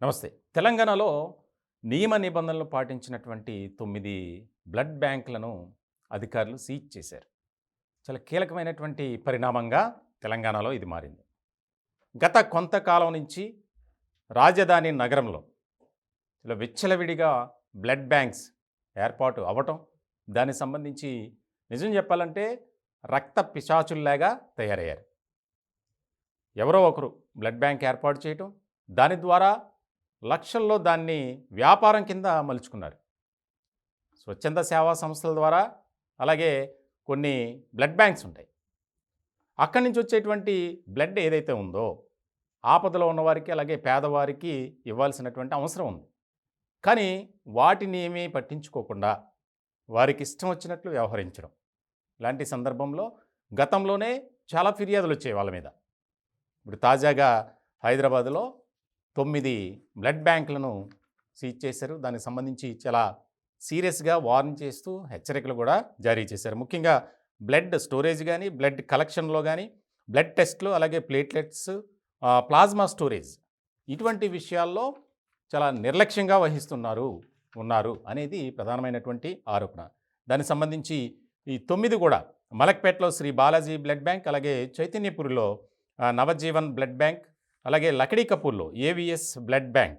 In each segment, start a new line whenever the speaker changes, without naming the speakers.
నమస్తే. తెలంగాణలో నియమ నిబంధనలు పాటించినటువంటి 9 బ్లడ్ బ్యాంకులను అధికారులు సీజ్ చేశారు. చాలా కీలకమైనటువంటి పరిణామంగా తెలంగాణలో ఇది మారింది. గత కొంతకాలం నుంచి రాజధాని నగరంలో ఇలా విచ్చలవిడిగా బ్లడ్ బ్యాంక్స్ ఏర్పాటు అవ్వటం, దానికి సంబంధించి నిజం చెప్పాలంటే రక్త పిశాచుల్లాగా తయారయ్యారు. ఎవరో ఒకరు బ్లడ్ బ్యాంక్ ఏర్పాటు చేయటం, దాని ద్వారా లక్షల్లో దాన్ని వ్యాపారం కింద మలుచుకున్నారు. స్వచ్ఛంద సేవా సంస్థల ద్వారా, అలాగే కొన్ని బ్లడ్ బ్యాంక్స్ ఉంటాయి. అక్కడి నుంచి వచ్చేటువంటి బ్లడ్ ఏదైతే ఉందో ఆపదలో ఉన్నవారికి, అలాగే పేదవారికి ఇవ్వాల్సినటువంటి అవసరం ఉంది. కానీ వాటిని ఏమీ పట్టించుకోకుండా వారికి ఇష్టం వచ్చినట్లు వ్యవహరించడం. ఇలాంటి సందర్భంలో గతంలోనే చాలా ఫిర్యాదులు వచ్చాయి వాళ్ళ మీద. ఇప్పుడు తాజాగా హైదరాబాద్లో 9 బ్లడ్ బ్యాంకులను సీజ్ చేశారు. దానికి సంబంధించి చాలా సీరియస్గా వార్న్ చేస్తూ హెచ్చరికలు కూడా జారీ చేశారు. ముఖ్యంగా బ్లడ్ స్టోరేజ్ కానీ, బ్లడ్ కలెక్షన్లో కానీ, బ్లడ్ టెస్ట్లు, అలాగే ప్లేట్లెట్స్, ప్లాజ్మా స్టోరేజ్, ఇటువంటి విషయాల్లో చాలా నిర్లక్ష్యంగా ఉన్నారు అనేది ప్రధానమైనటువంటి ఆరోపణ. దానికి సంబంధించి ఈ 9 కూడా మలక్పేటలో శ్రీ బాలాజీ బ్లడ్ బ్యాంక్, అలాగే చైతన్యపూర్లో నవజీవన్ బ్లడ్ బ్యాంక్, అలాగే లకడీ కపూర్లో AVS blood bank,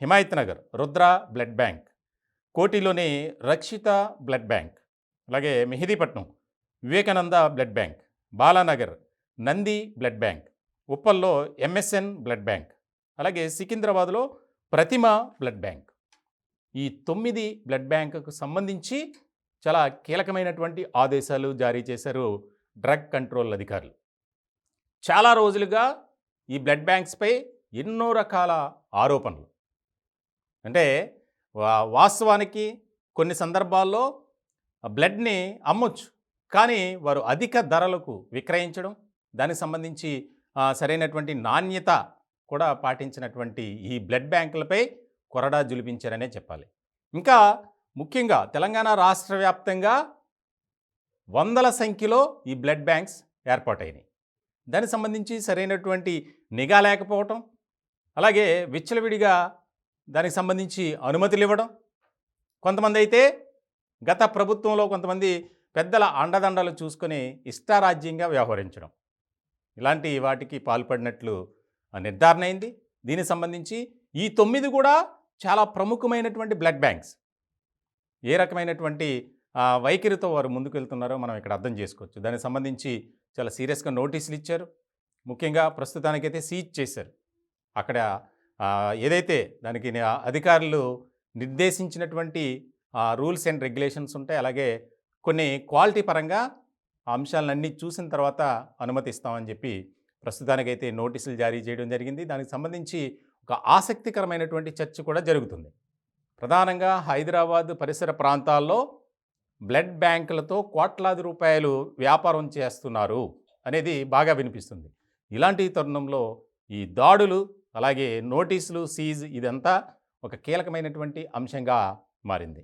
Himayat Nagar Rudra blood bank, కోటిలోని రక్షిత బ్లడ్ బ్యాంక్, అలాగే Mehdipatnam Vivekananda blood bank, Balanagar Nandi blood bank, ఉప్పల్లో ఎంఎస్ఎన్ బ్లడ్ బ్యాంక్, అలాగే సికింద్రాబాద్లో ప్రతిమ బ్లడ్ బ్యాంక్. ఈ 9 బ్లడ్ బ్యాంకుకు సంబంధించి చాలా కీలకమైనటువంటి ఆదేశాలు జారీ చేశారు డ్రగ్ కంట్రోల్ అధికారులు. చాలా రోజులుగా ఈ బ్లడ్ బ్యాంక్స్పై ఎన్నో రకాల ఆరోపణలు. అంటే వాస్తవానికి కొన్ని సందర్భాల్లో బ్లడ్ని అమ్మొచ్చు, కానీ వారు అధిక ధరలకు విక్రయించడం, దానికి సంబంధించి సరైనటువంటి నాణ్యత కూడా పాటించినటువంటి ఈ బ్లడ్ బ్యాంకులపై కొరడా జులిపించారనే చెప్పాలి. ఇంకా ముఖ్యంగా తెలంగాణ రాష్ట్ర వ్యాప్తంగా వందల సంఖ్యలో ఈ బ్లడ్ బ్యాంక్స్ ఏర్పాటైనాయి. దానికి సంబంధించి సరైనటువంటి నిఘా లేకపోవటం, అలాగే విచ్చలవిడిగా దానికి సంబంధించి అనుమతులు ఇవ్వడం, కొంతమంది అయితే గత ప్రభుత్వంలో కొంతమంది పెద్దల అండదండలు చూసుకొని ఇష్టారాజ్యంగా వ్యవహరించడం, ఇలాంటి వాటికి పాల్పడినట్లు నిర్ధారణ అయింది. దీనికి సంబంధించి ఈ 9 కూడా చాలా ప్రముఖమైనటువంటి బ్లడ్ బ్యాంక్స్. ఏ రకమైనటువంటి వైఖరితో వారు ముందుకు వెళ్తున్నారో మనం ఇక్కడ అర్థం చేసుకోవచ్చు. దానికి సంబంధించి చాలా సీరియస్గా నోటీసులు ఇచ్చారు. ముఖ్యంగా ప్రస్తుతానికైతే సీజ్ చేశారు. అక్కడ ఏదైతే దానికి అధికారులు నిర్దేశించినటువంటి రూల్స్ అండ్ రెగ్యులేషన్స్ ఉంటాయి, అలాగే కొన్ని క్వాలిటీ పరంగా ఆ అంశాలన్నీ చూసిన తర్వాత అనుమతిస్తామని చెప్పి ప్రస్తుతానికైతే నోటీసులు జారీ చేయడం జరిగింది. దానికి సంబంధించి ఒక ఆసక్తికరమైనటువంటి చర్చ కూడా జరుగుతుంది. ప్రధానంగా హైదరాబాద్ పరిసర ప్రాంతాల్లో బ్లడ్ బ్యాంకులతో కోట్లాది రూపాయలు వ్యాపారం చేస్తున్నారు అనేది బాగా వినిపిస్తుంది. ఇలాంటి తరుణంలో ఈ దాడులు, అలాగే నోటీసులు, సీజ్, ఇదంతా ఒక కీలకమైనటువంటి అంశంగా మారింది.